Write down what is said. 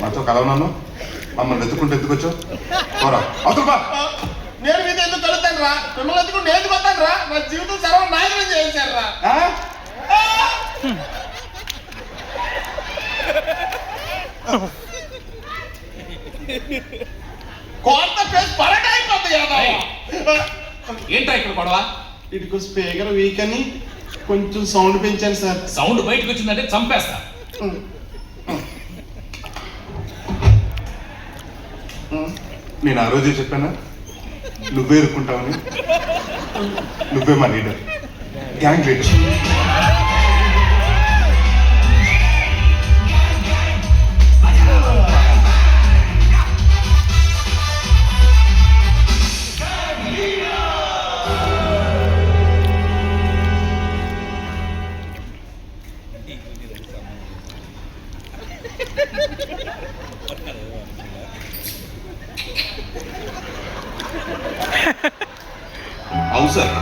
మాతో కలవనాను మమ్మల్ని వెతుక్కుంటూ ఎందుకొచ్చు పోరా అవతల బా. నేను మీతో ఎందుకు కలుగుతాను రా? మిమ్మల్ని ఎందుకు నేను పోతాను రా? నా జీవితం సర్వం నాశనం చేశారు రా. కొత్త ఫేస్ పరట అయిపోతుంది కదా. ఏంటా ఇక్కడ గొడవ? ఇటుకు స్పీకర్ వీక్ అని కొంచెం సౌండ్ పెంచాను సార్. సౌండ్ బయటకు వచ్చిందంటే చంపేస్తా. నేను ఆ రోజే చెప్పానా నువ్వే ఇరుక్కుంటావని. నువ్వే మా లీడర్, గ్యాంగ్ లీడర్. అవును సార్.